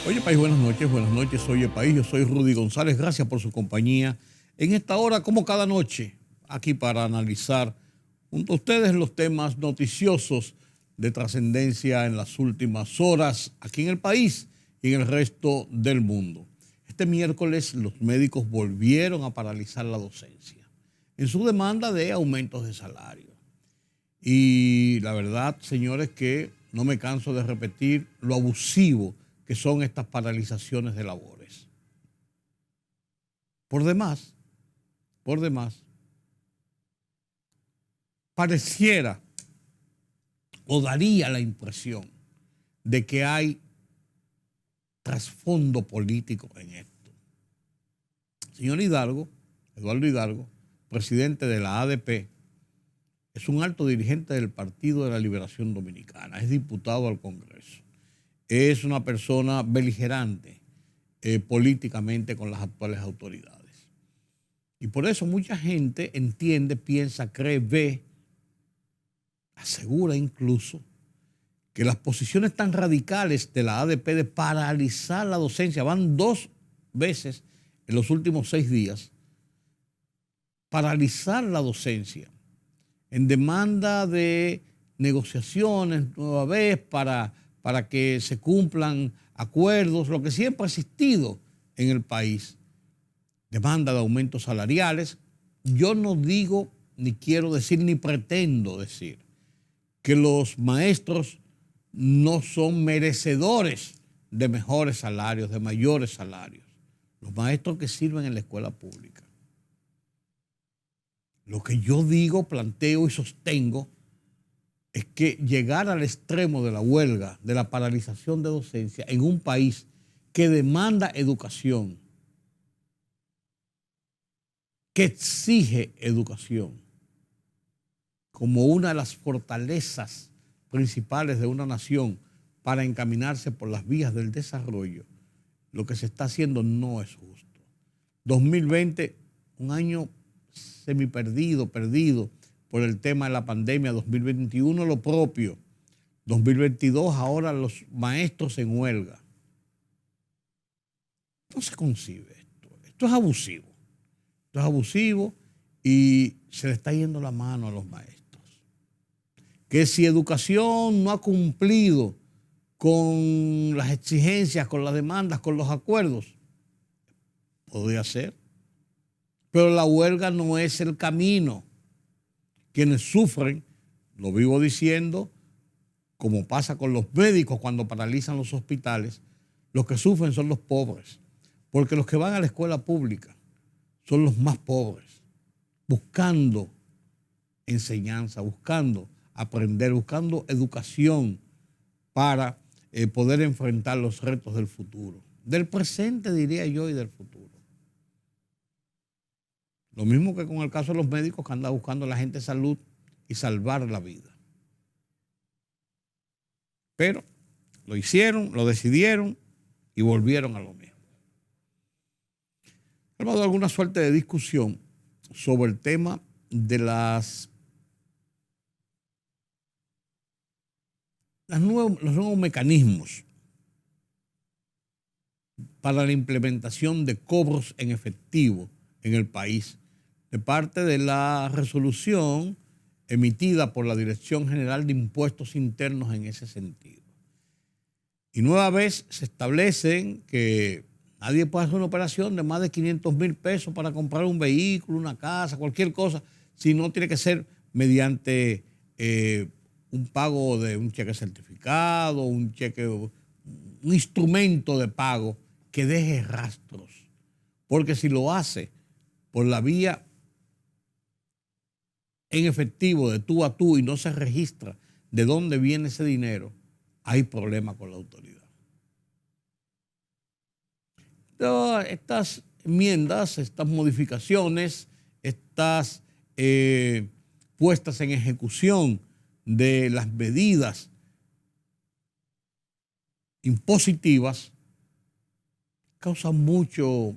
Oye, País, buenas noches, oye, País, yo soy Rudy González, gracias por su compañía en esta hora, como cada noche, aquí para analizar junto a ustedes los temas noticiosos de trascendencia en las últimas horas aquí en el país y en el resto del mundo. Este miércoles los médicos volvieron a paralizar la docencia en su demanda de aumentos de salario. Y la verdad, señores, que no me canso de repetir lo abusivo que son estas paralizaciones de labores. Por demás, por demás, pareciera o daría la impresión de que hay trasfondo político en esto. Señor Hidalgo, Eduardo Hidalgo, presidente de la ADP, es un alto dirigente del Partido de la Liberación Dominicana, es diputado al Congreso, es una persona beligerante políticamente con las actuales autoridades. Y por eso mucha gente entiende, piensa, cree, ve, asegura incluso que las posiciones tan radicales de la ADP de paralizar la docencia, van 2 veces en los últimos 6 días, paralizar la docencia en demanda de negociaciones nueva vez para que se cumplan acuerdos, lo que siempre ha existido en el país, demanda de aumentos salariales. Yo no digo, ni quiero decir, ni pretendo decir que los maestros no son merecedores de mejores salarios, de mayores salarios. Los maestros que sirven en la escuela pública. Lo que yo digo, planteo y sostengo es que llegar al extremo de la huelga, de la paralización de docencia en un país que demanda educación, que exige educación como una de las fortalezas principales de una nación para encaminarse por las vías del desarrollo, lo que se está haciendo no es justo. 2020, un año semiperdido, perdido por el tema de la pandemia. 2021 lo propio. 2022 ahora los maestros en huelga. No se concibe esto. Esto es abusivo. Esto es abusivo y se le está yendo la mano a los maestros. Que si educación no ha cumplido con las exigencias, con las demandas, con los acuerdos, podría ser. Pero la huelga no es el camino. Quienes sufren, lo vivo diciendo, como pasa con los médicos cuando paralizan los hospitales, los que sufren son los pobres. Porque los que van a la escuela pública son los más pobres, buscando enseñanza, buscando aprender, buscando educación para poder enfrentar los retos del futuro. Del presente, diría yo, y del futuro. Lo mismo que con el caso de los médicos que anda buscando la gente salud y salvar la vida. Pero lo hicieron, lo decidieron y volvieron a lo mismo. Hemos dado alguna suerte de discusión sobre el tema de los nuevos mecanismos para la implementación de cobros en efectivo en el país, de parte de la resolución emitida por la Dirección General de Impuestos Internos en ese sentido. Y nueva vez se establecen que nadie puede hacer una operación de más de 500,000 pesos para comprar un vehículo, una casa, cualquier cosa, si no tiene que ser mediante un pago de un cheque certificado, un instrumento de pago que deje rastros. Porque si lo hace por la vía en efectivo de tú a tú y no se registra de dónde viene ese dinero, hay problema con la autoridad. Todas estas enmiendas, estas modificaciones, estas puestas en ejecución de las medidas impositivas causan mucho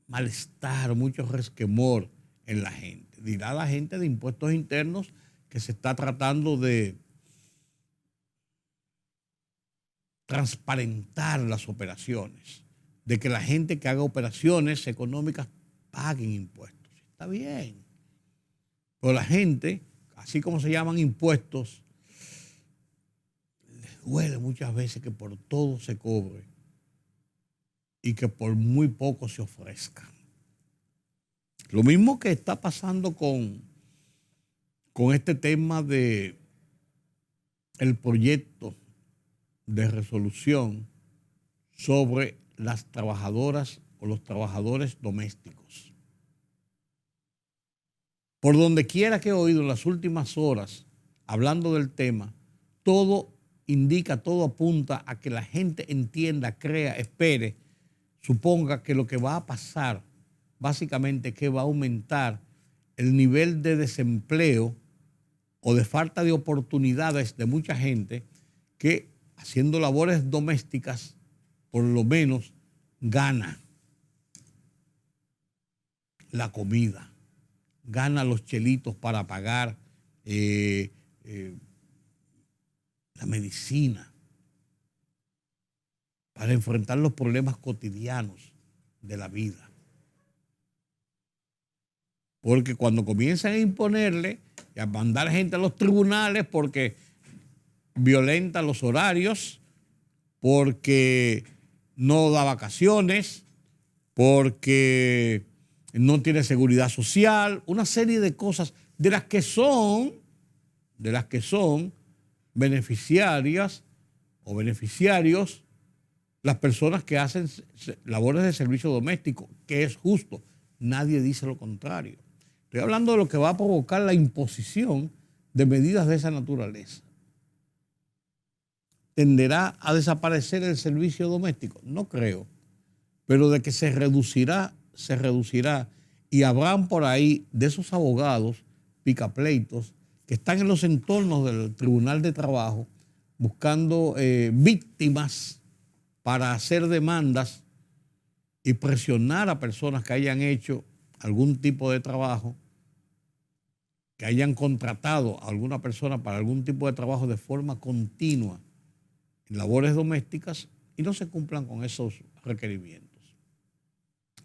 malestar, mucho resquemor en la gente. Dirá la gente de impuestos internos que se está tratando de transparentar las operaciones, de que la gente que haga operaciones económicas paguen impuestos. Está bien. Pero la gente, así como se llaman impuestos, les duele muchas veces que por todo se cobre y que por muy poco se ofrezca. Lo mismo que está pasando con este tema de el proyecto de resolución sobre las trabajadoras o los trabajadores domésticos. Por donde quiera que he oído en las últimas horas, hablando del tema, todo indica, todo apunta a que la gente entienda, crea, espere, suponga que lo que va a pasar básicamente es que va a aumentar el nivel de desempleo o de falta de oportunidades de mucha gente que haciendo labores domésticas por lo menos gana la comida, gana los chelitos para pagar la medicina, para enfrentar los problemas cotidianos de la vida. Porque cuando comienzan a imponerle y a mandar gente a los tribunales porque violenta los horarios, porque no da vacaciones, porque no tiene seguridad social, una serie de cosas de las que son beneficiarias o beneficiarios las personas que hacen labores de servicio doméstico, que es justo. Nadie dice lo contrario. Estoy hablando de lo que va a provocar la imposición de medidas de esa naturaleza. ¿Tenderá a desaparecer el servicio doméstico? No creo. Pero de que se reducirá, se reducirá. Y habrán por ahí de esos abogados picapleitos que están en los entornos del Tribunal de Trabajo buscando víctimas para hacer demandas y presionar a personas que hayan hecho algún tipo de trabajo, que hayan contratado a alguna persona para algún tipo de trabajo de forma continua en labores domésticas y no se cumplan con esos requerimientos.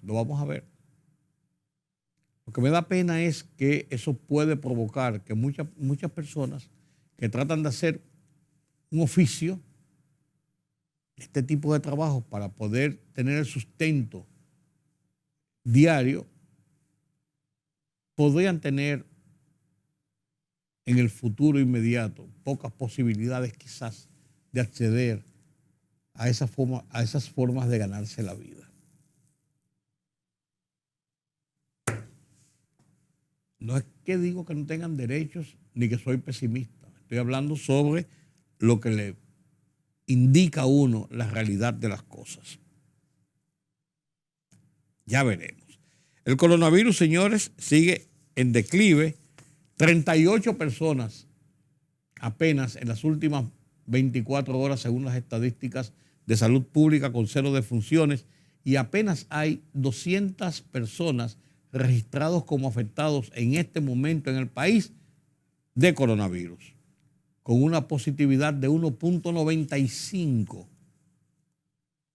Lo vamos a ver. Lo que me da pena es que eso puede provocar que muchas personas que tratan de hacer un oficio, este tipo de trabajo para poder tener el sustento diario, podrían tener en el futuro inmediato pocas posibilidades quizás de acceder a esas formas de ganarse la vida. No es que digo que no tengan derechos ni que soy pesimista. Estoy hablando sobre lo que le indica a uno la realidad de las cosas. Ya veremos. El coronavirus, señores, sigue en declive. 38 personas apenas en las últimas 24 horas, según las estadísticas de salud pública, con 0 defunciones, y apenas hay 200 personas registrados como afectados en este momento en el país de coronavirus, con una positividad de 1.95%.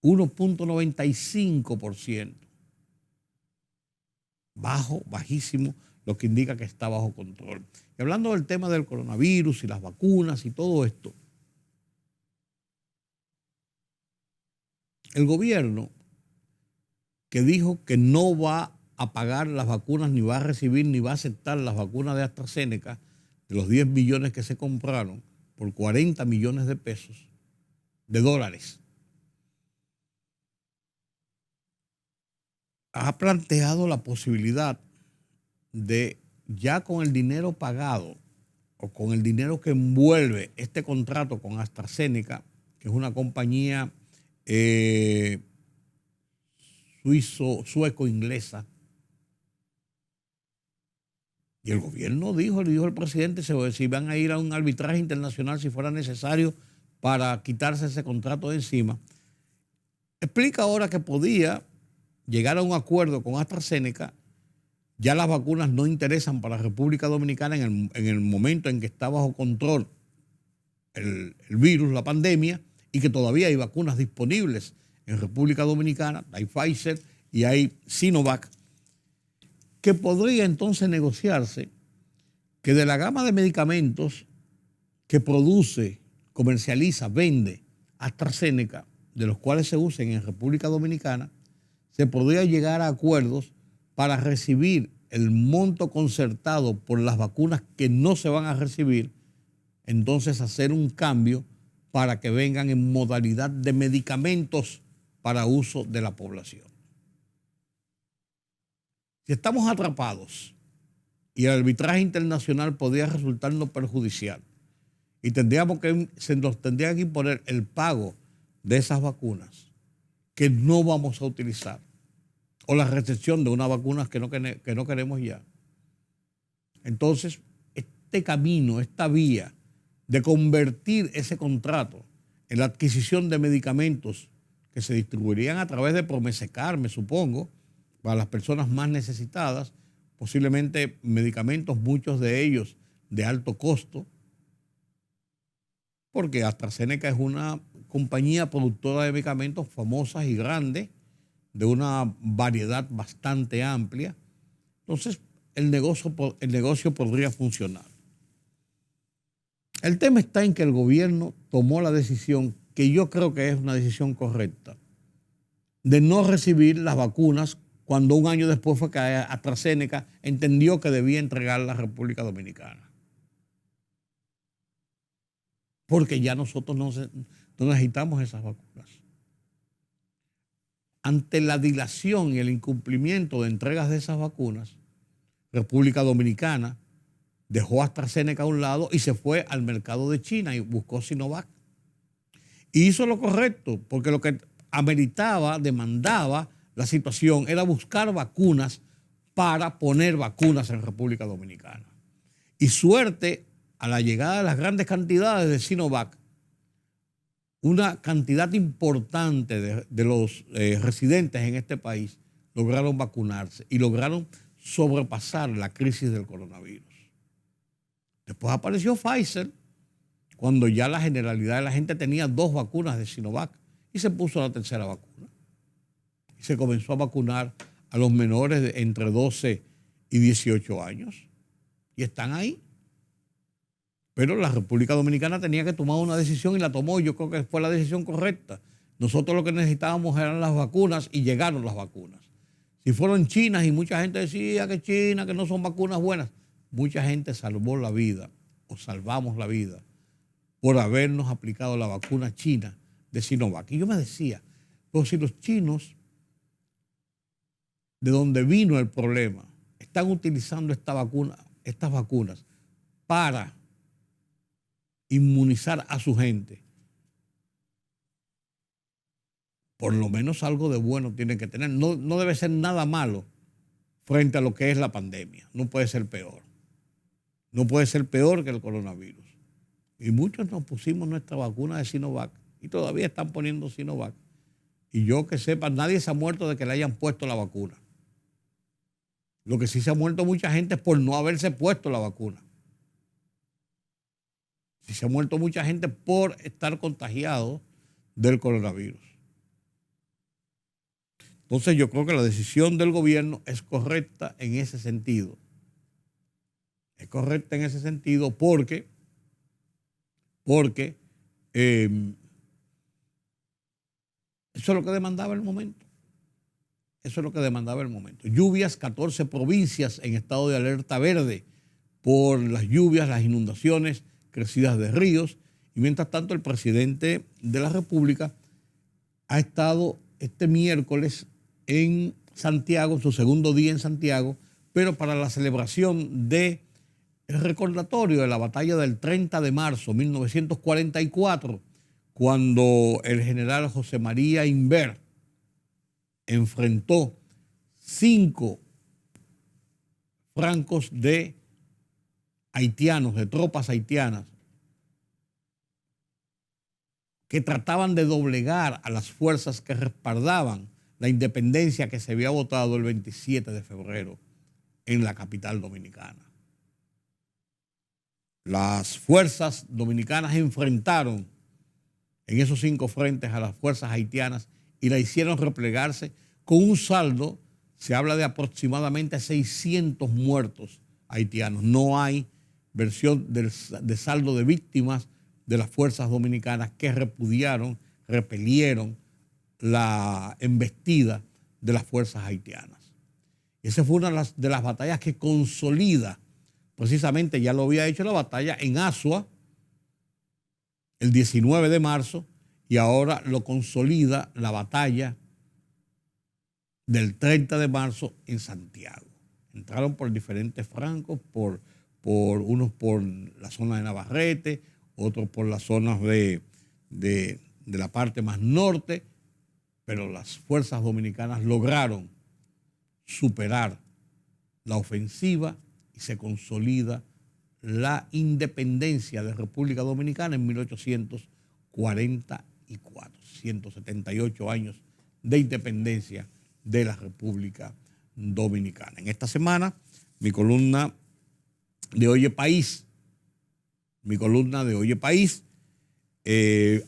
1.95%. Bajísimo, lo que indica que está bajo control. Y hablando del tema del coronavirus y las vacunas y todo esto, el gobierno que dijo que no va a pagar las vacunas, ni va a recibir, ni va a aceptar las vacunas de AstraZeneca, de los 10 millones que se compraron por 40 millones de pesos, de dólares, ha planteado la posibilidad de, ya con el dinero pagado o con el dinero que envuelve este contrato con AstraZeneca, que es una compañía sueco-inglesa, y el gobierno le dijo el presidente, si van a ir a un arbitraje internacional si fuera necesario para quitarse ese contrato de encima. Explica ahora que podía llegar a un acuerdo con AstraZeneca. Ya las vacunas no interesan para la República Dominicana en el momento en que está bajo control el virus, la pandemia, y que todavía hay vacunas disponibles en República Dominicana, hay Pfizer y hay Sinovac, que podría entonces negociarse que de la gama de medicamentos que produce, comercializa, vende AstraZeneca, de los cuales se usen en República Dominicana, se podría llegar a acuerdos para recibir el monto concertado por las vacunas que no se van a recibir, entonces hacer un cambio para que vengan en modalidad de medicamentos para uso de la población. Si estamos atrapados y el arbitraje internacional podría resultarnos perjudicial y se nos tendría que imponer el pago de esas vacunas que no vamos a utilizar o la recepción de unas vacunas que no queremos ya. Entonces, este camino, esta vía de convertir ese contrato en la adquisición de medicamentos que se distribuirían a través de Promesecar, me supongo, para las personas más necesitadas, posiblemente medicamentos, muchos de ellos de alto costo, porque AstraZeneca es una compañía productora de medicamentos famosa y grande, de una variedad bastante amplia. Entonces, el negocio podría funcionar. El tema está en que el gobierno tomó la decisión, que yo creo que es una decisión correcta, de no recibir las vacunas cuando un año después fue que AstraZeneca entendió que debía entregar a la República Dominicana. Porque ya nosotros no necesitamos esas vacunas. Ante la dilación y el incumplimiento de entregas de esas vacunas, República Dominicana dejó AstraZeneca a un lado y se fue al mercado de China y buscó Sinovac. Y hizo lo correcto, porque lo que demandaba la situación era buscar vacunas para poner vacunas en República Dominicana. Y suerte, a la llegada de las grandes cantidades de Sinovac, una cantidad importante de los residentes en este país lograron vacunarse y lograron sobrepasar la crisis del coronavirus. Después apareció Pfizer, cuando ya la generalidad de la gente tenía 2 vacunas de Sinovac y se puso la tercera vacuna. Y se comenzó a vacunar a los menores de entre 12 y 18 años. Y están ahí. Pero la República Dominicana tenía que tomar una decisión y la tomó. Yo creo que fue la decisión correcta. Nosotros lo que necesitábamos eran las vacunas y llegaron las vacunas. Si fueron chinas y mucha gente decía que China, que no son vacunas buenas, mucha gente salvó la vida o salvamos la vida por habernos aplicado la vacuna china de Sinovac. Y yo me decía, pues si los chinos, de donde vino el problema, están utilizando estas vacunas para inmunizar a su gente, por lo menos algo de bueno tienen que tener. No debe ser nada malo frente a lo que es la pandemia. No puede ser peor. No puede ser peor que el coronavirus. Y muchos nos pusimos nuestra vacuna de Sinovac y todavía están poniendo Sinovac. Y yo que sepa, nadie se ha muerto de que le hayan puesto la vacuna. Lo que sí se ha muerto mucha gente es por no haberse puesto la vacuna. Sí se ha muerto mucha gente por estar contagiado del coronavirus. Entonces yo creo que la decisión del gobierno es correcta en ese sentido. Es correcta en ese sentido porque eso es lo que demandaba el momento. Eso es lo que demandaba el momento. Lluvias, 14 provincias en estado de alerta verde por las lluvias, las inundaciones, crecidas de ríos. Y mientras tanto, el presidente de la República ha estado este miércoles en Santiago, su segundo día en Santiago, pero para la celebración del recordatorio de la batalla del 30 de marzo de 1944, cuando el general José María Inver enfrentó 5 francos de haitianos, de tropas haitianas, que trataban de doblegar a las fuerzas que respaldaban la independencia que se había votado el 27 de febrero en la capital dominicana. Las fuerzas dominicanas enfrentaron en esos 5 frentes a las fuerzas haitianas y la hicieron replegarse con un saldo, se habla de aproximadamente 600 muertos haitianos. No hay versión de saldo de víctimas de las fuerzas dominicanas que repelieron la embestida de las fuerzas haitianas. Esa fue una de las batallas que consolida, precisamente ya lo había hecho la batalla en Azua el 19 de marzo y ahora lo consolida la batalla del 30 de marzo en Santiago. Entraron por diferentes francos, unos por la zona de Navarrete, otros por las zonas de la parte más norte, pero las fuerzas dominicanas lograron superar la ofensiva y se consolida la independencia de República Dominicana en 1844, 178 años de independencia de la República Dominicana. En esta semana, mi columna de Oye País,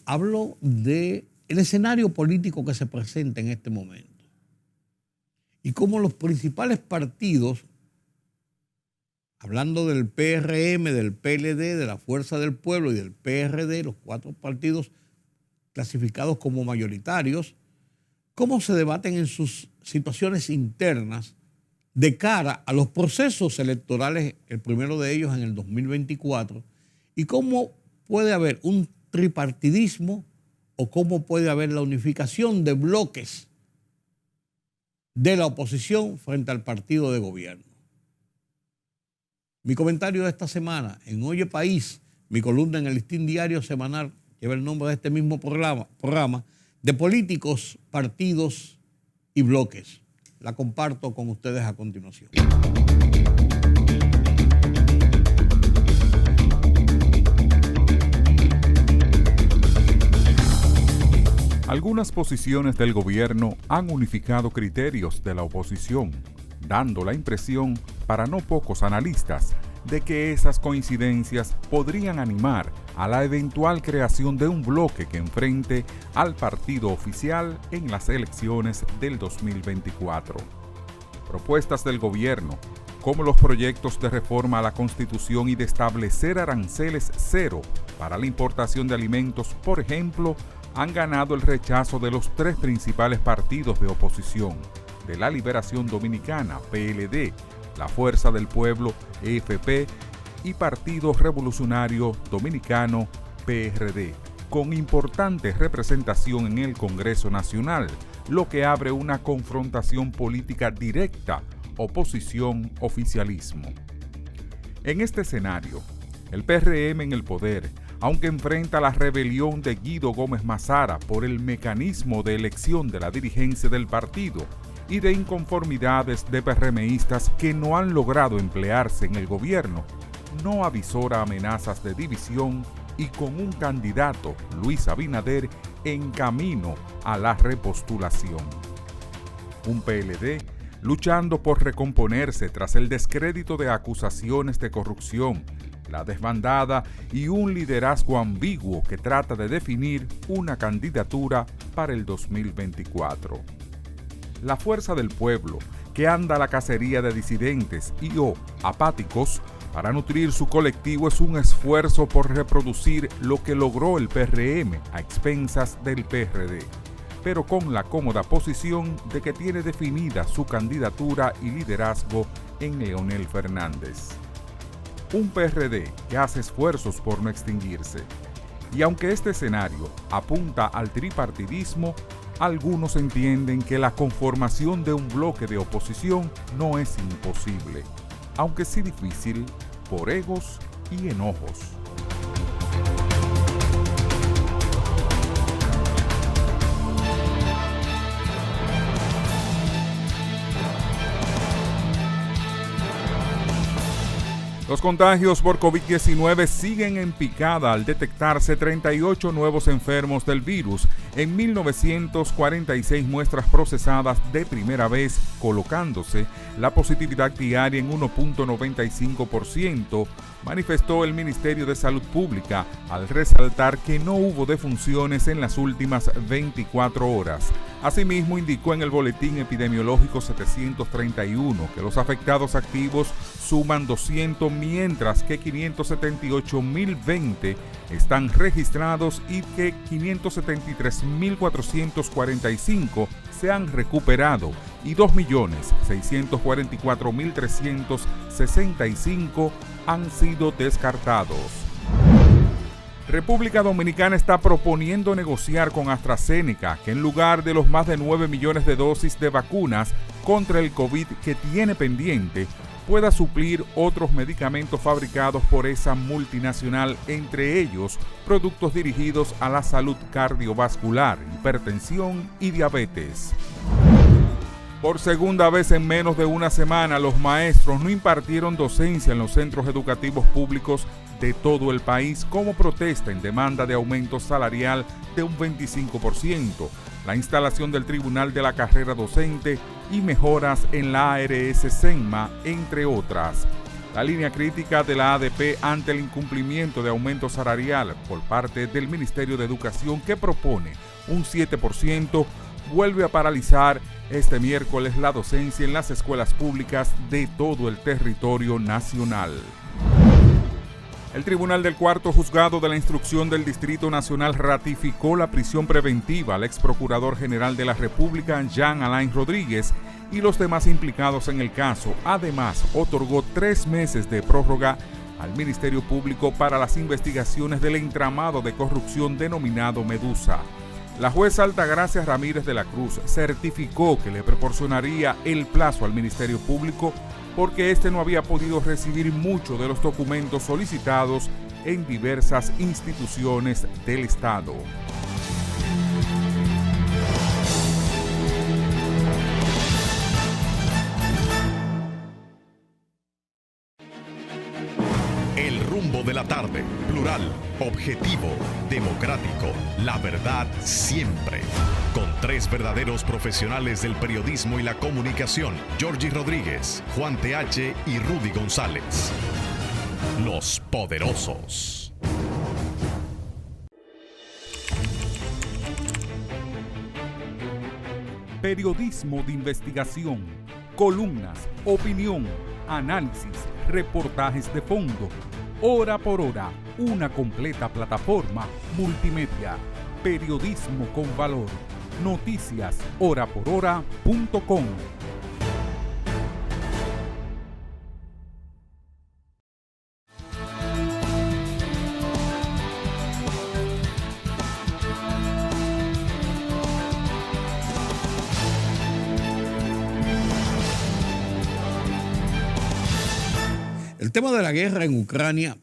hablo del escenario político que se presenta en este momento y cómo los principales partidos, hablando del PRM, del PLD, de la Fuerza del Pueblo y del PRD, los 4 partidos clasificados como mayoritarios, cómo se debaten en sus situaciones internas de cara a los procesos electorales, el primero de ellos en el 2024, y cómo puede haber un tripartidismo o cómo puede haber la unificación de bloques de la oposición frente al partido de gobierno. Mi comentario de esta semana en Oye País, mi columna en el Listín Diario Semanal, lleva el nombre de este mismo programa de políticos, partidos y bloques. La comparto con ustedes a continuación. Algunas posiciones del gobierno han unificado criterios de la oposición, dando la impresión, para no pocos analistas, de que esas coincidencias podrían animar a la eventual creación de un bloque que enfrente al partido oficial en las elecciones del 2024. Propuestas del gobierno, como los proyectos de reforma a la Constitución y de establecer aranceles cero para la importación de alimentos, por ejemplo, han ganado el rechazo de los 3 principales partidos de oposición, de la Liberación Dominicana, PLD, la Fuerza del Pueblo, EFP, y Partido Revolucionario Dominicano, PRD, con importante representación en el Congreso Nacional, lo que abre una confrontación política directa, oposición-oficialismo. En este escenario, el PRM en el poder, aunque enfrenta la rebelión de Guido Gómez Mazara por el mecanismo de elección de la dirigencia del partido y de inconformidades de PRMistas que no han logrado emplearse en el gobierno, no avisora amenazas de división y con un candidato, Luis Abinader, en camino a la repostulación. Un PLD luchando por recomponerse tras el descrédito de acusaciones de corrupción, la desbandada y un liderazgo ambiguo que trata de definir una candidatura para el 2024. La Fuerza del Pueblo, que anda a la cacería de disidentes y apáticos para nutrir su colectivo, es un esfuerzo por reproducir lo que logró el PRM a expensas del PRD, pero con la cómoda posición de que tiene definida su candidatura y liderazgo en Leonel Fernández. Un PRD que hace esfuerzos por no extinguirse. Y aunque este escenario apunta al tripartidismo, algunos entienden que la conformación de un bloque de oposición no es imposible, aunque sí difícil por egos y enojos. Los contagios por COVID-19 siguen en picada al detectarse 38 nuevos enfermos del virus en 1.946 muestras procesadas de primera vez, colocándose la positividad diaria en 1.95%, manifestó el Ministerio de Salud Pública al resaltar que no hubo defunciones en las últimas 24 horas. Asimismo, indicó en el boletín epidemiológico 731 que los afectados activos suman 200, mientras que 578.020 están registrados y que 573.445 se han recuperado y 2.644.365 han sido descartados. República Dominicana está proponiendo negociar con AstraZeneca que en lugar de los más de 9 millones de dosis de vacunas contra el COVID que tiene pendiente, pueda suplir otros medicamentos fabricados por esa multinacional, entre ellos productos dirigidos a la salud cardiovascular, hipertensión y diabetes. Por segunda vez en menos de una semana, los maestros no impartieron docencia en los centros educativos públicos de todo el país como protesta en demanda de aumento salarial de un 25%, la instalación del Tribunal de la Carrera Docente y mejoras en la ARS Senma, entre otras. La línea crítica de la ADP ante el incumplimiento de aumento salarial por parte del Ministerio de Educación, que propone un 7%, vuelve a paralizar este miércoles la docencia en las escuelas públicas de todo el territorio nacional. El Tribunal del Cuarto Juzgado de la Instrucción del Distrito Nacional ratificó la prisión preventiva al ex procurador general de la República, Jean Alain Rodríguez, y los demás implicados en el caso. Además, otorgó 3 meses de prórroga al Ministerio Público para las investigaciones del entramado de corrupción denominado Medusa. La jueza Altagracia Ramírez de la Cruz certificó que le proporcionaría el plazo al Ministerio Público porque éste no había podido recibir muchos de los documentos solicitados en diversas instituciones del Estado. El rumbo de la tarde, plural, objetivo, democrático, la verdad siempre. Con 3 verdaderos profesionales del periodismo y la comunicación, Georgie Rodríguez, Juan TH y Rudy González. Los Poderosos. Periodismo de investigación, columnas, opinión, análisis, reportajes de fondo. Hora por hora, una completa plataforma multimedia. Periodismo con valor. Noticias horaporhora.com. El tema de la guerra en Ucrania,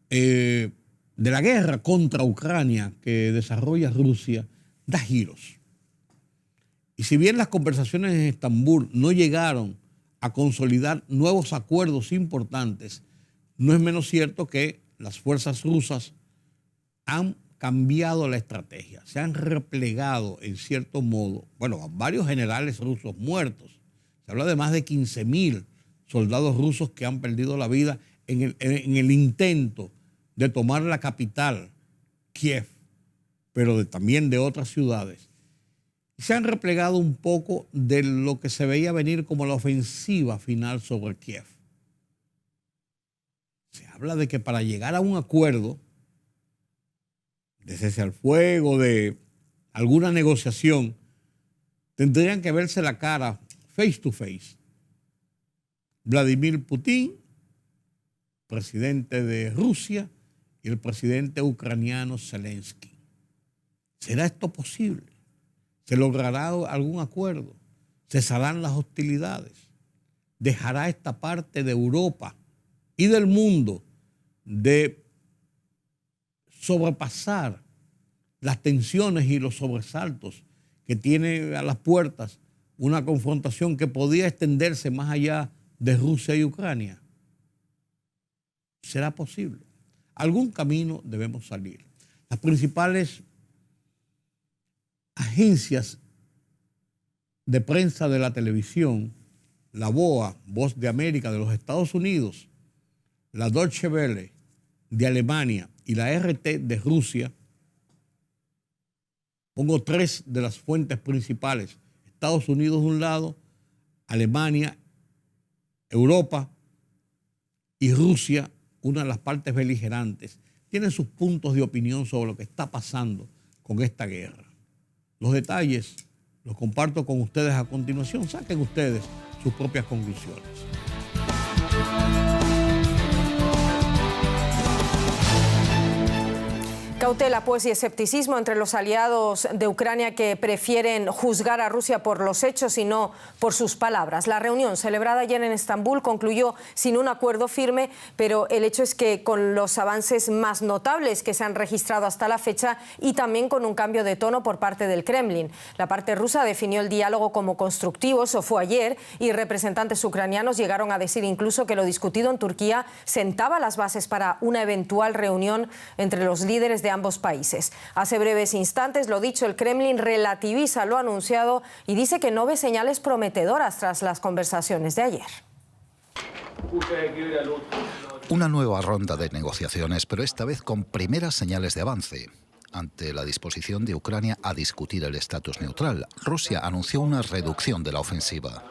de la guerra contra Ucrania que desarrolla Rusia, da giros. Y si bien las conversaciones en Estambul no llegaron a consolidar nuevos acuerdos importantes, no es menos cierto que las fuerzas rusas han cambiado la estrategia, se han replegado en cierto modo. Bueno, varios generales rusos muertos. Se habla de más de 15.000 soldados rusos que han perdido la vida en el intento de tomar la capital, Kiev, pero también de otras ciudades. Se han replegado un poco de lo que se veía venir como la ofensiva final sobre Kiev. Se habla de que para llegar a un acuerdo de cese al fuego, de alguna negociación, tendrían que verse la cara face to face. Vladimir Putin, presidente de Rusia, y el presidente ucraniano Zelensky. ¿Será esto posible? ¿Se logrará algún acuerdo? ¿Cesarán las hostilidades? ¿Dejará esta parte de Europa y del mundo de sobrepasar las tensiones y los sobresaltos que tiene a las puertas una confrontación que podía extenderse más allá de Rusia y Ucrania? será posible. Algún camino debemos salir. Las principales agencias de prensa de la televisión, la VOA, Voz de América de los Estados Unidos, la Deutsche Welle de Alemania y la RT de Rusia, pongo tres de las fuentes principales, Estados Unidos de un lado, Alemania, Europa y Rusia, una de las partes beligerantes, tienen sus puntos de opinión sobre lo que está pasando con esta guerra. Los detalles los comparto con ustedes a continuación. Saquen ustedes sus propias conclusiones. Cautela, pues, y escepticismo entre los aliados de Ucrania que prefieren juzgar a Rusia por los hechos y no por sus palabras. La reunión celebrada ayer en Estambul concluyó sin un acuerdo firme, pero el hecho es que con los avances más notables que se han registrado hasta la fecha y también con un cambio de tono por parte del Kremlin. La parte rusa definió el diálogo como constructivo, eso fue ayer, y representantes ucranianos llegaron a decir incluso que lo discutido en Turquía sentaba las bases para una eventual reunión entre los líderes de ambos países. Hace breves instantes, lo dicho, el Kremlin relativiza lo anunciado y dice que no ve señales prometedoras tras las conversaciones de ayer. Una nueva ronda de negociaciones, pero esta vez con primeras señales de avance. Ante la disposición de Ucrania a discutir el estatus neutral, Rusia anunció una reducción de la ofensiva.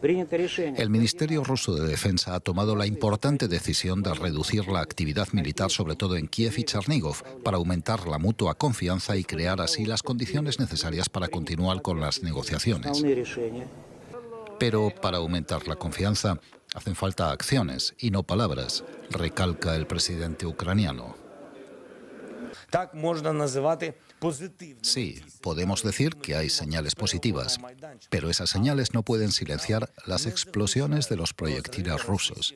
El Ministerio ruso de Defensa ha tomado la importante decisión de reducir la actividad militar, sobre todo en Kiev y Chernígov, para aumentar la mutua confianza y crear así las condiciones necesarias para continuar con las negociaciones. Pero para aumentar la confianza hacen falta acciones y no palabras, recalca el presidente ucraniano. Sí, podemos decir que hay señales positivas, pero esas señales no pueden silenciar las explosiones de los proyectiles rusos.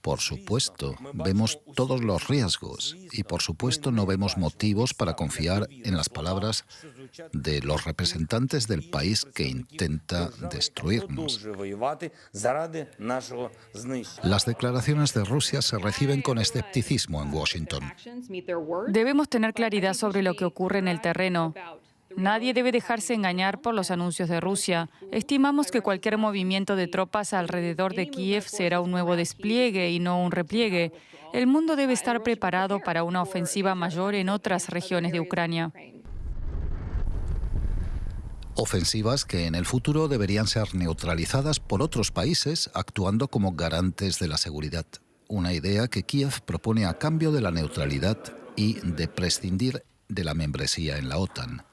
Por supuesto, vemos todos los riesgos y por supuesto no vemos motivos para confiar en las palabras de los representantes del país que intenta destruirnos. Las declaraciones de Rusia se reciben con escepticismo en Washington. Debemos tener claridad sobre lo que ocurre en el terreno. Nadie debe dejarse engañar por los anuncios de Rusia. Estimamos que cualquier movimiento de tropas alrededor de Kiev será un nuevo despliegue y no un repliegue. El mundo debe estar preparado para una ofensiva mayor en otras regiones de Ucrania. Ofensivas que en el futuro deberían ser neutralizadas por otros países actuando como garantes de la seguridad. Una idea que Kiev propone a cambio de la neutralidad y de prescindir de la membresía en la OTAN.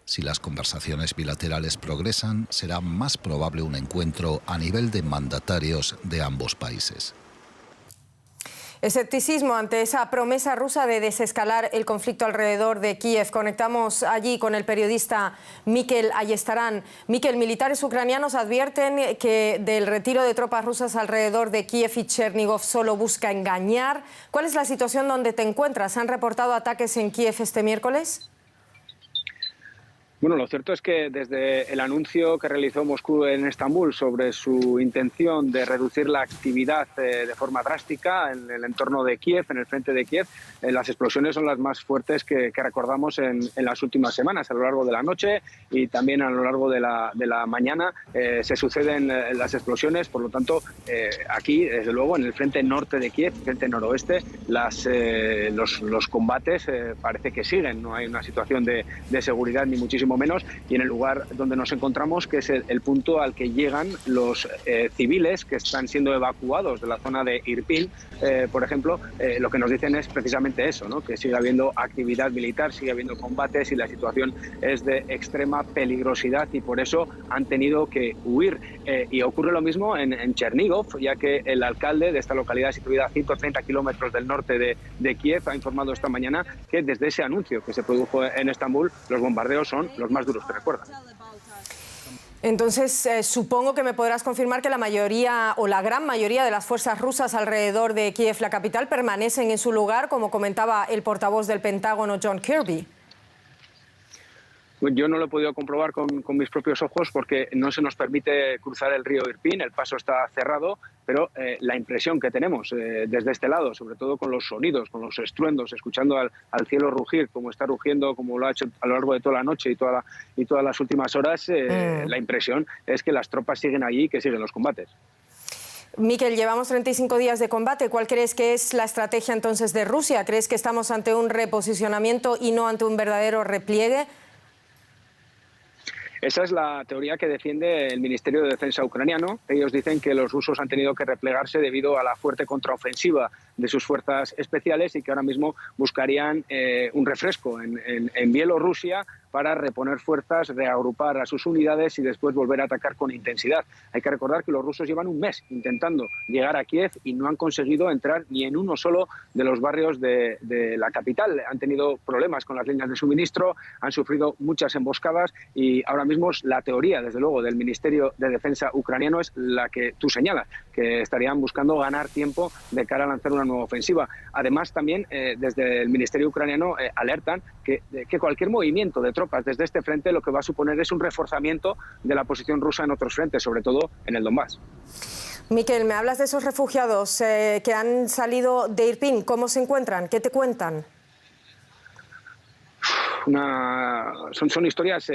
Si las conversaciones bilaterales progresan, será más probable un encuentro a nivel de mandatarios de ambos países. Escepticismo ante esa promesa rusa de desescalar el conflicto alrededor de Kiev. Conectamos allí con el periodista Mikel Ayestarán. Mikel, militares ucranianos advierten que del retiro de tropas rusas alrededor de Kiev y Chernígov solo busca engañar. ¿Cuál es la situación donde te encuentras? ¿Han reportado ataques en Kiev este miércoles? Bueno, lo cierto es que desde el anuncio que realizó Moscú en Estambul sobre su intención de reducir la actividad de forma drástica en el entorno de Kiev, en el frente de Kiev, las explosiones son las más fuertes que recordamos en las últimas semanas. A lo largo de la noche y también a lo largo de la mañana se suceden las explosiones. Por lo tanto, aquí, desde luego, en el frente norte de Kiev, frente noroeste, los combates parece que siguen. No hay una situación de seguridad ni muchísimo menos, y en el lugar donde nos encontramos, que es el punto al que llegan los civiles que están siendo evacuados de la zona de Irpin, por ejemplo, lo que nos dicen es precisamente eso, ¿no? Que sigue habiendo actividad militar, sigue habiendo combates y la situación es de extrema peligrosidad y por eso han tenido que huir. Y ocurre lo mismo en Chernígov, ya que el alcalde de esta localidad situada a 130 kilómetros del norte de Kiev ha informado esta mañana que desde ese anuncio que se produjo en Estambul, los bombardeos son los más duros que recuerdan. Entonces, supongo que me podrás confirmar que la mayoría o la gran mayoría de las fuerzas rusas alrededor de Kiev, la capital, permanecen en su lugar, como comentaba el portavoz del Pentágono, John Kirby. Yo no lo he podido comprobar con mis propios ojos porque no se nos permite cruzar el río Irpin, el paso está cerrado, pero la impresión que tenemos desde este lado, sobre todo con los sonidos, con los estruendos, escuchando al cielo rugir, como está rugiendo, como lo ha hecho a lo largo de toda la noche y todas las últimas horas, la impresión es que las tropas siguen allí y que siguen los combates. Miquel, llevamos 35 días de combate. ¿Cuál crees que es la estrategia entonces de Rusia? ¿Crees que estamos ante un reposicionamiento y no ante un verdadero repliegue? Esa es la teoría que defiende el Ministerio de Defensa ucraniano. Ellos dicen que los rusos han tenido que replegarse debido a la fuerte contraofensiva de sus fuerzas especiales y que ahora mismo buscarían un refresco en Bielorrusia para reponer fuerzas, reagrupar a sus unidades y después volver a atacar con intensidad. Hay que recordar que los rusos llevan un mes intentando llegar a Kiev y no han conseguido entrar ni en uno solo de los barrios de la capital. Han tenido problemas con las líneas de suministro, han sufrido muchas emboscadas y ahora mismo la teoría, desde luego, del Ministerio de Defensa ucraniano es la que tú señalas, que estarían buscando ganar tiempo de cara a lanzar una nueva ofensiva. Además, también desde el Ministerio ucraniano alertan que cualquier movimiento de tropas desde este frente lo que va a suponer es un reforzamiento de la posición rusa en otros frentes, sobre todo en el Donbass. Miquel, me hablas de esos refugiados que han salido de Irpin. ¿Cómo se encuentran? ¿Qué te cuentan? Son historias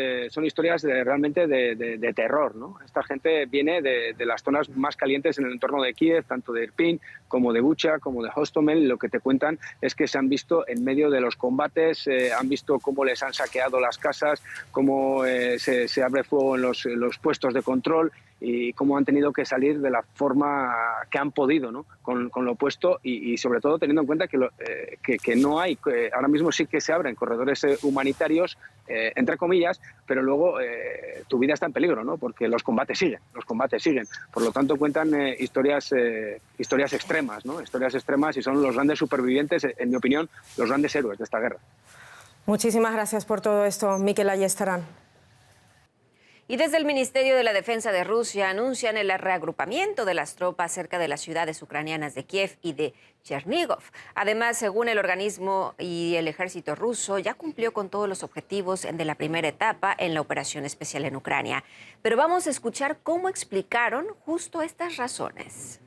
realmente de terror, ¿no? Esta gente viene de las zonas más calientes en el entorno de Kiev, tanto de Irpin como de Bucha, como de Hostomel. Lo que te cuentan es que se han visto en medio de los combates, han visto cómo les han saqueado las casas, cómo se abre fuego en los puestos de control y cómo han tenido que salir de la forma que han podido, ¿no? con lo opuesto y sobre todo teniendo en cuenta que no hay, ahora mismo sí que se abren corredores humanitarios, entre comillas, pero luego tu vida está en peligro, ¿no? Porque los combates siguen. Por lo tanto, cuentan historias extremas, ¿no? Historias extremas y son los grandes supervivientes, en mi opinión, los grandes héroes de esta guerra. Muchísimas gracias por todo esto, Miquel Ayestarán. Y desde el Ministerio de la Defensa de Rusia anuncian el reagrupamiento de las tropas cerca de las ciudades ucranianas de Kiev y de Chernigov. Además, según el organismo y el ejército ruso, ya cumplió con todos los objetivos de la primera etapa en la operación especial en Ucrania. Pero vamos a escuchar cómo explicaron justo estas razones.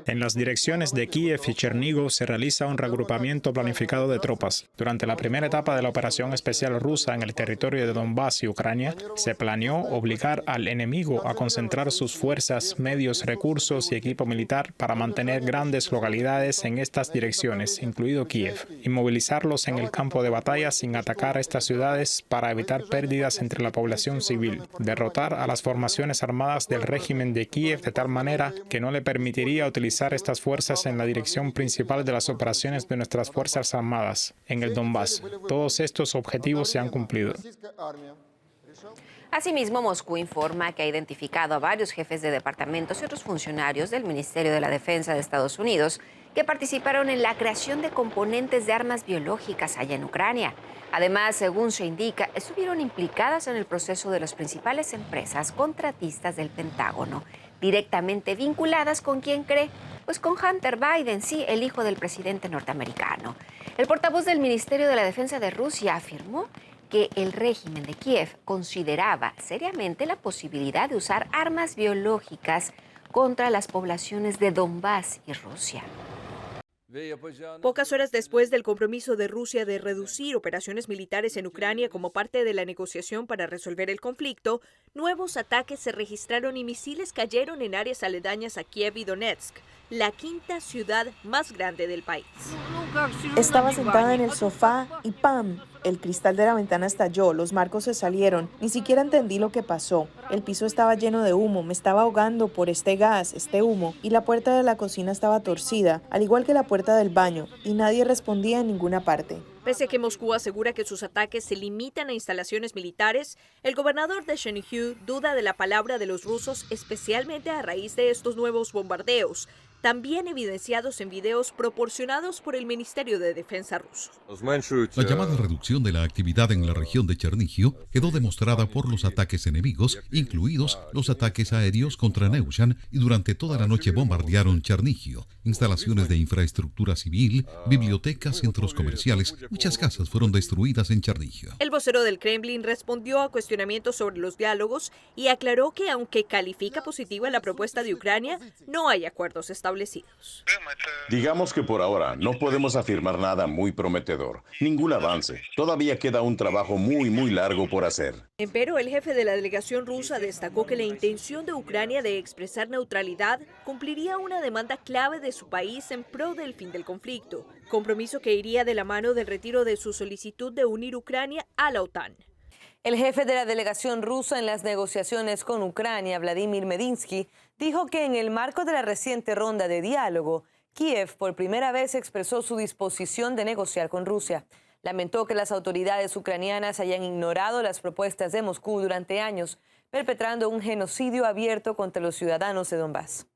En las direcciones de Kiev y Chernigov se realiza un reagrupamiento planificado de tropas. Durante la primera etapa de la operación especial rusa en el territorio de Donbass y Ucrania, se planeó obligar al enemigo a concentrar sus fuerzas, medios, recursos y equipo militar para mantener grandes localidades en estas direcciones, incluido Kiev, y movilizarlos en el campo de batalla sin atacar a estas ciudades para evitar pérdidas entre la población civil, derrotar a las formaciones armadas del régimen de Kiev de tal manera que no le permitiría utilizar estas fuerzas en la dirección principal de las operaciones de nuestras Fuerzas Armadas en el Donbass. Todos estos objetivos se han cumplido. Asimismo, Moscú informa que ha identificado a varios jefes de departamentos y otros funcionarios del Ministerio de la Defensa de Estados Unidos que participaron en la creación de componentes de armas biológicas allá en Ucrania. Además, según se indica, estuvieron implicadas en el proceso de las principales empresas contratistas del Pentágono, directamente vinculadas con quién cree, pues con Hunter Biden, sí, el hijo del presidente norteamericano. El portavoz del Ministerio de la Defensa de Rusia afirmó que el régimen de Kiev consideraba seriamente la posibilidad de usar armas biológicas contra las poblaciones de Donbass y Rusia. Pocas horas después del compromiso de Rusia de reducir operaciones militares en Ucrania como parte de la negociación para resolver el conflicto, nuevos ataques se registraron y misiles cayeron en áreas aledañas a Kiev y Donetsk, la quinta ciudad más grande del país. Estaba sentada en el sofá y ¡pam! El cristal de la ventana estalló, los marcos se salieron. Ni siquiera entendí lo que pasó. El piso estaba lleno de humo, me estaba ahogando por este gas, este humo, y la puerta de la cocina estaba torcida, al igual que la puerta del baño, y nadie respondía en ninguna parte. Pese a que Moscú asegura que sus ataques se limitan a instalaciones militares, el gobernador de Chernihiv duda de la palabra de los rusos, especialmente a raíz de estos nuevos bombardeos. también evidenciados en videos proporcionados por el Ministerio de Defensa ruso. La llamada reducción de la actividad en la región de Chernigio quedó demostrada por los ataques enemigos, incluidos los ataques aéreos contra Neushan, y durante toda la noche bombardearon Chernigio, instalaciones de infraestructura civil, bibliotecas, centros comerciales. Muchas casas fueron destruidas en Chernigio. El vocero del Kremlin respondió a cuestionamientos sobre los diálogos y aclaró que aunque califica positiva la propuesta de Ucrania, no hay acuerdos establecidos. Digamos que por ahora no podemos afirmar nada muy prometedor, ningún avance. Todavía queda un trabajo muy largo por hacer. Empero, el jefe de la delegación rusa destacó que la intención de Ucrania de expresar neutralidad cumpliría una demanda clave de su país en pro del fin del conflicto, compromiso que iría de la mano del retiro de su solicitud de unir Ucrania a la OTAN. El jefe de la delegación rusa en las negociaciones con Ucrania, Vladimir Medinsky, dijo que en el marco de la reciente ronda de diálogo, Kiev por primera vez expresó su disposición de negociar con Rusia. Lamentó que las autoridades ucranianas hayan ignorado las propuestas de Moscú durante años, perpetrando un genocidio abierto contra los ciudadanos de Donbass.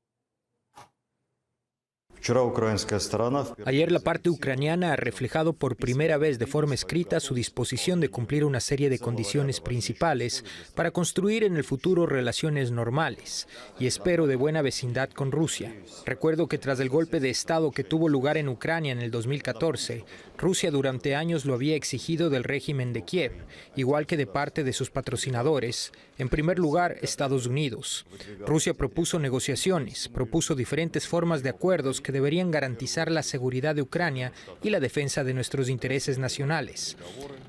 Ayer la parte ucraniana ha reflejado por primera vez de forma escrita su disposición de cumplir una serie de condiciones principales para construir en el futuro relaciones normales y espero de buena vecindad con Rusia. Recuerdo que tras el golpe de Estado que tuvo lugar en Ucrania en el 2014, Rusia durante años lo había exigido del régimen de Kiev, igual que de parte de sus patrocinadores, en primer lugar Estados Unidos. Rusia propuso negociaciones, propuso diferentes formas de acuerdos que deberían garantizar la seguridad de Ucrania y la defensa de nuestros intereses nacionales.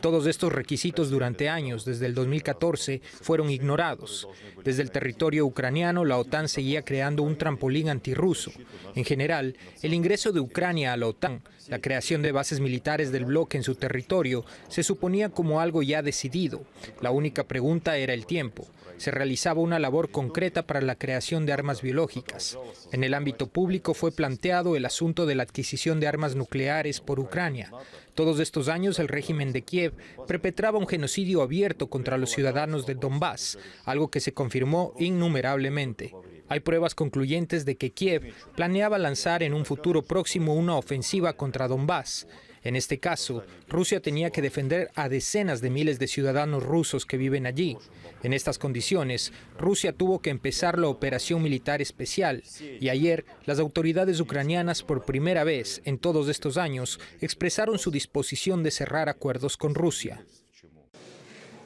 Todos estos requisitos durante años, desde el 2014, fueron ignorados. Desde el territorio ucraniano, la OTAN seguía creando un trampolín antirruso. En general, el ingreso de Ucrania a la OTAN, la creación de bases militares del bloque en su territorio, se suponía como algo ya decidido. La única pregunta era el tiempo. Se realizaba una labor concreta para la creación de armas biológicas. En el ámbito público fue planteado el asunto de la adquisición de armas nucleares por Ucrania. Todos estos años el régimen de Kiev perpetraba un genocidio abierto contra los ciudadanos del Donbass, algo que se confirmó innumerablemente. Hay pruebas concluyentes de que Kiev planeaba lanzar en un futuro próximo una ofensiva contra Donbass. En este caso, Rusia tenía que defender a decenas de miles de ciudadanos rusos que viven allí. En estas condiciones, Rusia tuvo que empezar la operación militar especial y ayer las autoridades ucranianas por primera vez en todos estos años expresaron su disposición de cerrar acuerdos con Rusia.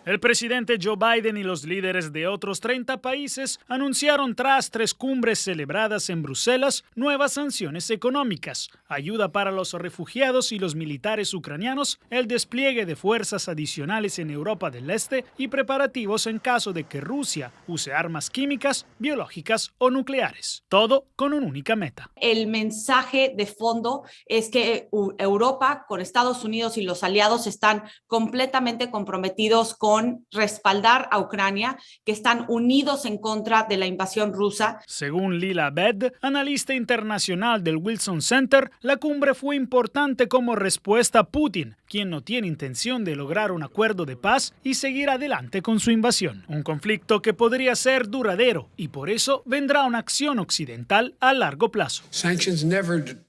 El presidente Joe Biden y los líderes de otros 30 países anunciaron tras 3 cumbres celebradas en Bruselas nuevas sanciones económicas, ayuda para los refugiados y los militares ucranianos, el despliegue de fuerzas adicionales en Europa del Este y preparativos en caso de que Rusia use armas químicas, biológicas o nucleares. Todo con una única meta. El mensaje de fondo es que Europa, con Estados Unidos y los aliados, están completamente comprometidos con respaldar a Ucrania, que están unidos en contra de la invasión rusa. Según Lila Abed, analista internacional del Wilson Center, la cumbre fue importante como respuesta a Putin, quien no tiene intención de lograr un acuerdo de paz y seguir adelante con su invasión. Un conflicto que podría ser duradero y por eso vendrá una acción occidental a largo plazo.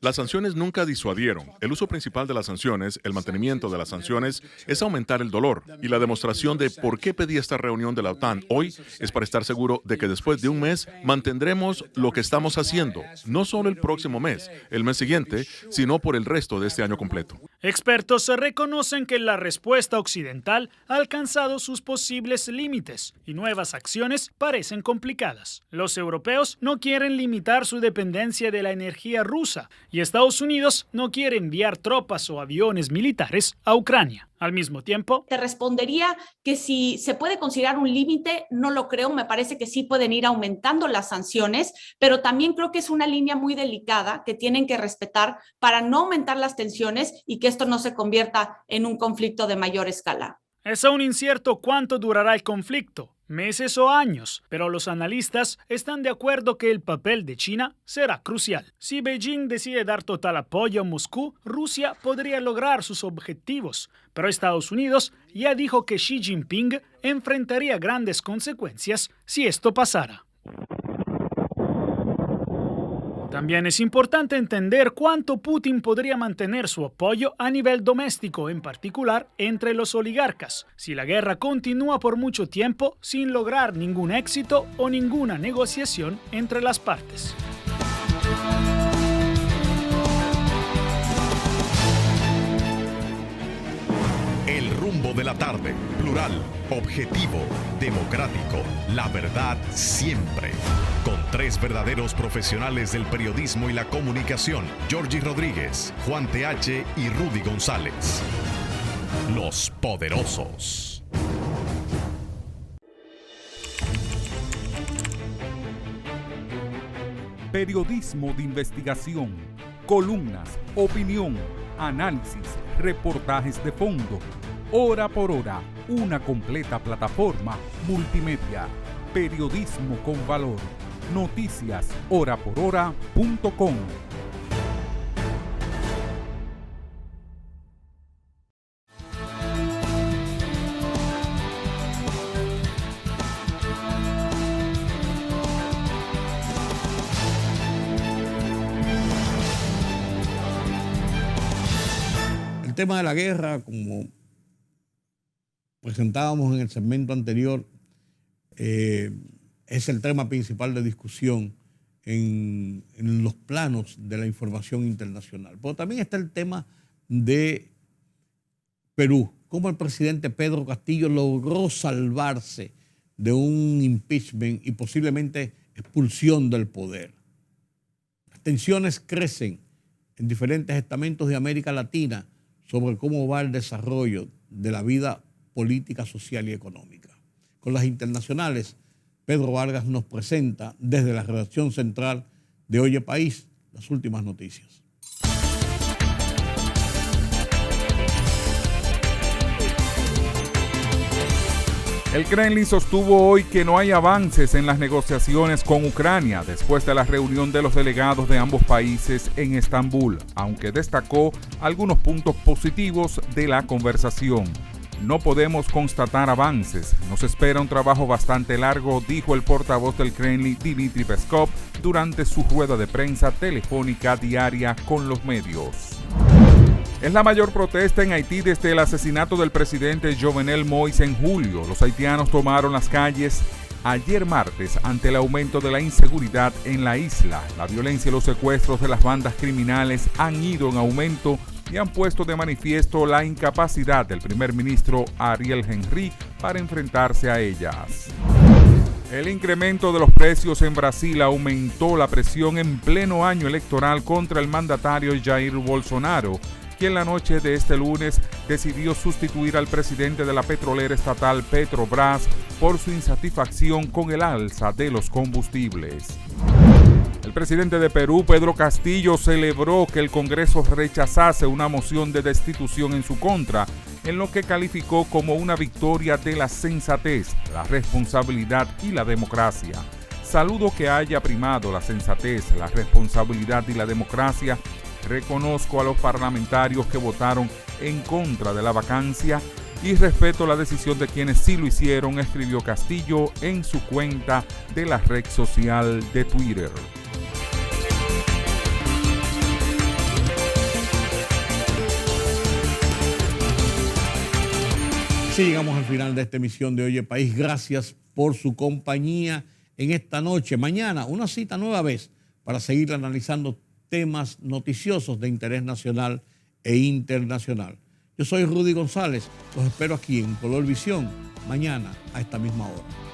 Las sanciones nunca disuadieron. El uso principal de las sanciones, el mantenimiento de las sanciones, es aumentar el dolor y la demostración de por qué pedí esta reunión de la OTAN hoy es para estar seguro de que después de un mes mantendremos lo que estamos haciendo, no solo el próximo mes, el mes siguiente, sino por el resto de este año completo. Expertos reconocen que la respuesta occidental ha alcanzado sus posibles límites y nuevas acciones parecen complicadas. Los europeos no quieren limitar su dependencia de la energía rusa y Estados Unidos no quiere enviar tropas o aviones militares a Ucrania. Al mismo tiempo, te respondería que si se puede considerar un límite, no lo creo. Me parece que sí pueden ir aumentando las sanciones, pero también creo que es una línea muy delicada que tienen que respetar para no aumentar las tensiones y que esto no se convierta en un conflicto de mayor escala. Es aún incierto cuánto durará el conflicto, meses o años, pero los analistas están de acuerdo que el papel de China será crucial. Si Beijing decide dar total apoyo a Moscú, Rusia podría lograr sus objetivos, pero Estados Unidos ya dijo que Xi Jinping enfrentaría grandes consecuencias si esto pasara. También es importante entender cuánto Putin podría mantener su apoyo a nivel doméstico, en particular entre los oligarcas, si la guerra continúa por mucho tiempo sin lograr ningún éxito o ninguna negociación entre las partes. El rumbo de la tarde, plural, objetivo, democrático, la verdad siempre. Con tres verdaderos profesionales del periodismo y la comunicación, Georgie Rodríguez, Juan TH y Rudy González. Los poderosos. Periodismo de investigación, columnas, opinión, análisis, reportajes de fondo. Hora por hora, una completa plataforma multimedia. Periodismo con valor. Noticias horaporhora.com. El tema de la guerra, como presentábamos en el segmento anterior, es el tema principal de discusión en los planos de la información internacional. Pero también está el tema de Perú, cómo el presidente Pedro Castillo logró salvarse de un impeachment y posiblemente expulsión del poder. Las tensiones crecen en diferentes estamentos de América Latina sobre cómo va el desarrollo de la vida política, social y económica. Con las internacionales, Pedro Vargas nos presenta desde la redacción central de Oye País las últimas noticias. El Kremlin sostuvo hoy que no hay avances en las negociaciones con Ucrania después de la reunión de los delegados de ambos países en Estambul, aunque destacó algunos puntos positivos de la conversación. No podemos constatar avances. Nos espera un trabajo bastante largo, dijo el portavoz del Kremlin, Dmitry Peskov, durante su rueda de prensa telefónica diaria con los medios. Es la mayor protesta en Haití desde el asesinato del presidente Jovenel Moïse en julio. Los haitianos tomaron las calles ayer martes ante el aumento de la inseguridad en la isla. La violencia y los secuestros de las bandas criminales han ido en aumento y han puesto de manifiesto la incapacidad del primer ministro Ariel Henry para enfrentarse a ellas. El incremento de los precios en Brasil aumentó la presión en pleno año electoral contra el mandatario Jair Bolsonaro, quien la noche de este lunes decidió sustituir al presidente de la petrolera estatal Petrobras por su insatisfacción con el alza de los combustibles. El presidente de Perú, Pedro Castillo, celebró que el Congreso rechazase una moción de destitución en su contra, en lo que calificó como una victoria de la sensatez, la responsabilidad y la democracia. Saludo que haya primado la sensatez, la responsabilidad y la democracia. Reconozco a los parlamentarios que votaron en contra de la vacancia y respeto la decisión de quienes sí lo hicieron, escribió Castillo en su cuenta de la red social de Twitter. Así llegamos al final de esta emisión de Oye País. Gracias por su compañía en esta noche. Mañana una cita nueva vez para seguir analizando temas noticiosos de interés nacional e internacional. Yo soy Rudy González, los espero aquí en Color Visión mañana a esta misma hora.